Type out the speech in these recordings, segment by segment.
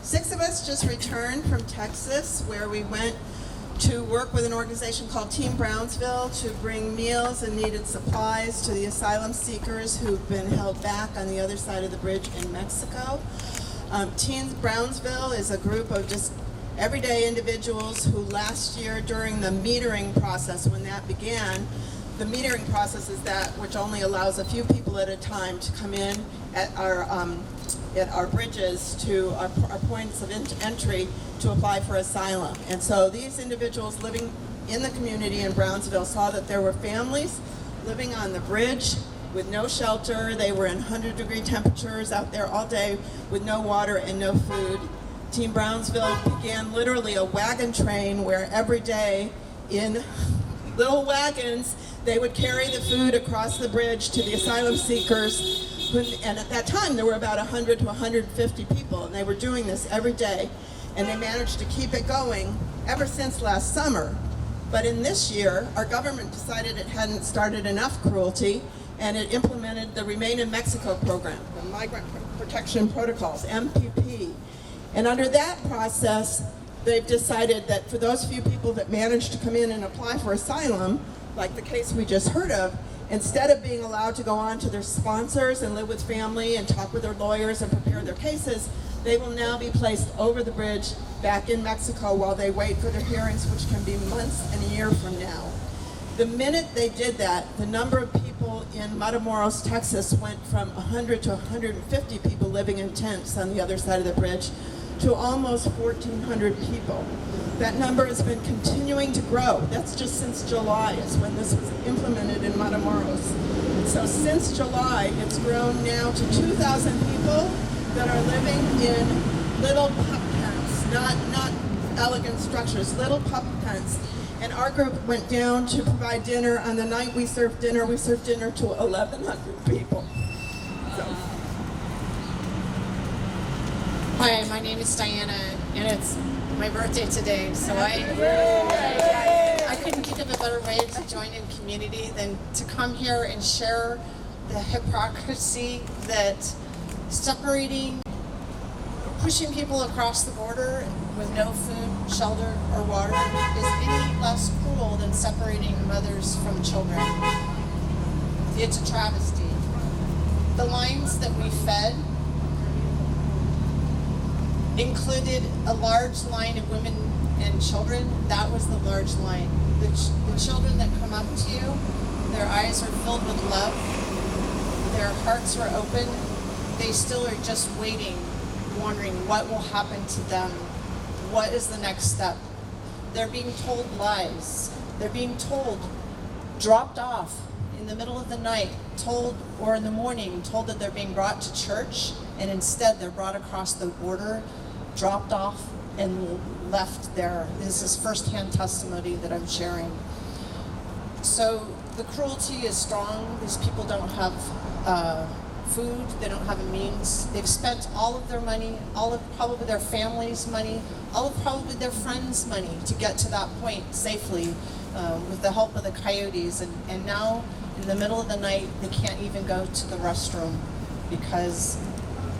Six of us just returned from Texas, where we went to work with an organization called Team Brownsville to bring meals and needed supplies to the asylum seekers who've been held back on the other side of the bridge in Mexico. Team Brownsville is a group of just everyday individuals who last year during the metering process, when that began, the metering process is that which only allows a few people at a time to come in at our bridges to our points of entry to apply for asylum. And so these individuals living in the community in Brownsville saw that there were families living on the bridge with no shelter. They were in 100-degree temperatures out there all day with no water and no food. Team Brownsville began literally a wagon train where every day in little wagons they would carry the food across the bridge to the asylum seekers. And at that time there were about 100 to 150 people, and they were doing this every day. And they managed to keep it going ever since last summer. But in this year, our government decided it hadn't started enough cruelty, and it implemented the Remain in Mexico program, the Migrant Protection Protocols, MPP. And under that process, they've decided that for those few people that managed to come in and apply for asylum, like the case we just heard of, instead of being allowed to go on to their sponsors and live with family and talk with their lawyers and prepare their cases, they will now be placed over the bridge back in Mexico while they wait for their hearings, which can be months and a year from now. The minute they did that, the number of people in Matamoros, Texas went from 100 to 150 people living in tents on the other side of the bridge to almost 1,400 people. That number has been continuing to grow. That's just since July is when this was implemented in Matamoros. So since July, it's grown now to 2,000 people that are living in little pup tents, not elegant structures, little pup tents. And our group went down to provide dinner. On the night we served dinner to 1,100 people. So. Hi, my name is Diana, and it's my birthday today, so I couldn't think of a better way to join in community than to come here and share the hypocrisy that separating, pushing people across the border with no food, shelter, or water is any less cruel than separating mothers from children. It's a travesty. The lines that we fed included a large line of women and children. That was the large line. The children that come up to you, their eyes are filled with love, their hearts are open, they still are just waiting, wondering what will happen to them, what is the next step. They're being told lies, they're being told, dropped off in the middle of the night, told, or in the morning, told that they're being brought to church, and instead they're brought across the border, dropped off, and left there. This is firsthand testimony that I'm sharing. So the cruelty is strong. These people don't have food, they don't have a means. They've spent all of their money, all of probably their family's money, all of probably their friends' money to get to that point safely with the help of the coyotes. And now, in the middle of the night, they can't even go to the restroom because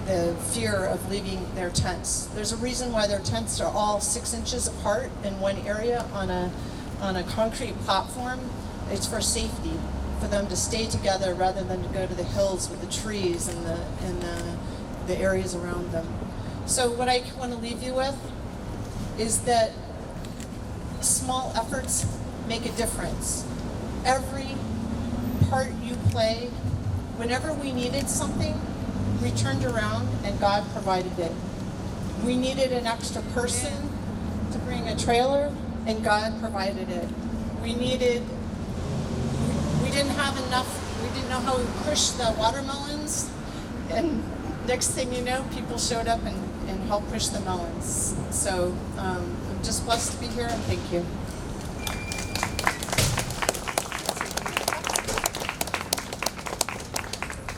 the fear of leaving their tents. There's a reason why their tents are all 6 inches apart in one area on a concrete platform. It's for safety, for them to stay together rather than to go to the hills with the trees and the areas around them. So what I want to leave you with is that small efforts make a difference. Every part you play, whenever we needed something, we turned around and God provided it. We needed an extra person to bring a trailer, and God provided it. We didn't have enough, we didn't know how we pushed the watermelons, and next thing you know, people showed up and helped push the melons. So I'm just blessed to be here, and thank you.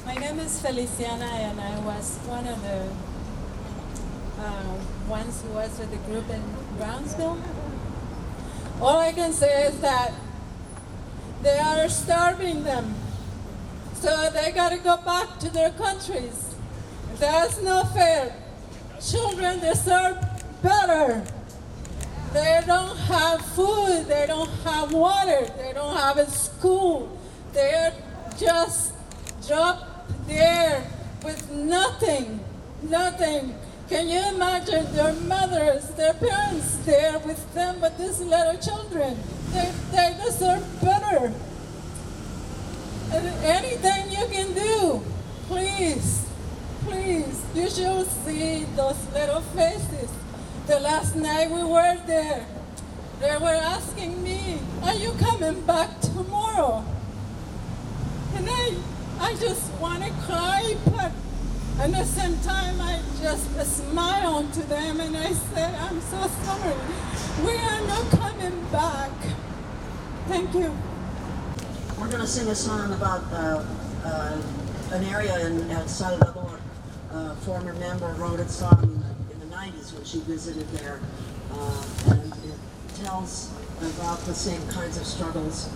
My name is Feliciana, and I was one of the ones who was with the group in Brownsville. All I can say is that they are starving them, so they got to go back to their countries. That's not fair. Children children deserve better. They don't have food, they don't have water, they don't have a school. They're just dropped there with nothing, nothing. Can you imagine their mothers, their parents there with them, with these little children? They deserve better. And anything you can do, please, please. You should see those little faces. The last night we were there, they were asking me, are you coming back tomorrow? And I just want to cry, but at the same time I just smiled to them and I said, I'm so sorry. We are not coming back. Thank you. We're going to sing a song about an area in El Salvador. A former member wrote a song in the 90s when she visited there, and it tells about the same kinds of struggles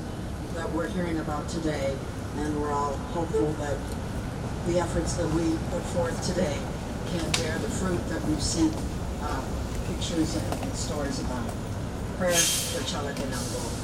that we're hearing about today, and we're all hopeful that the efforts that we put forth today can bear the fruit that we've seen pictures and stories about. Prayers for Chalatenango.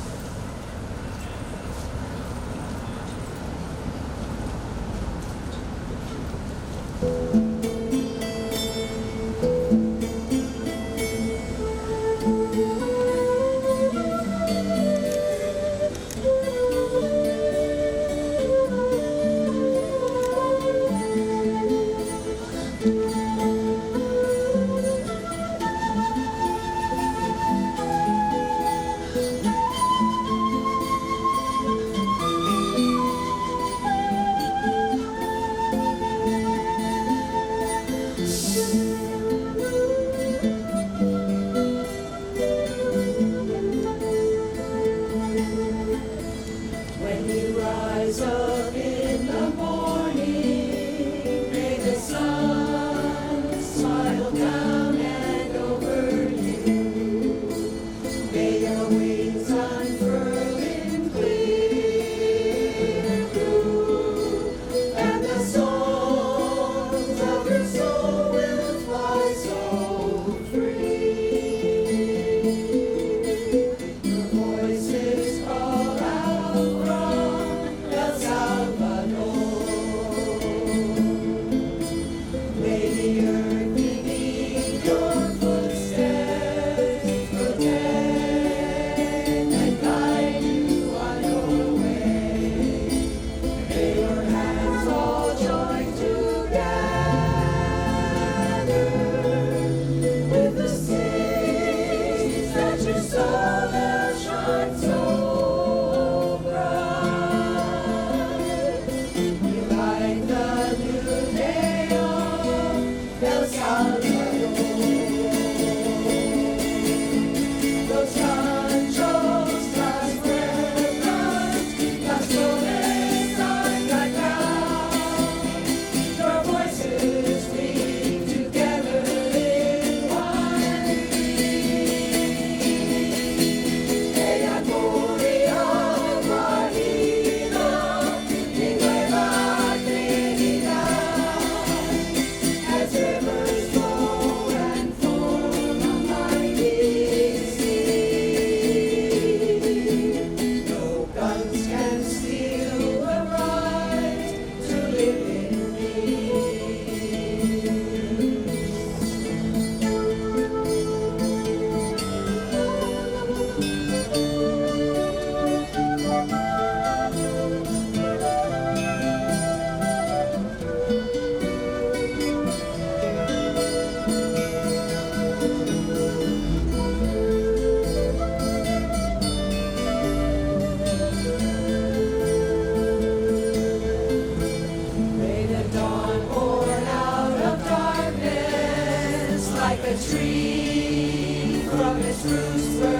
Tree from its roots.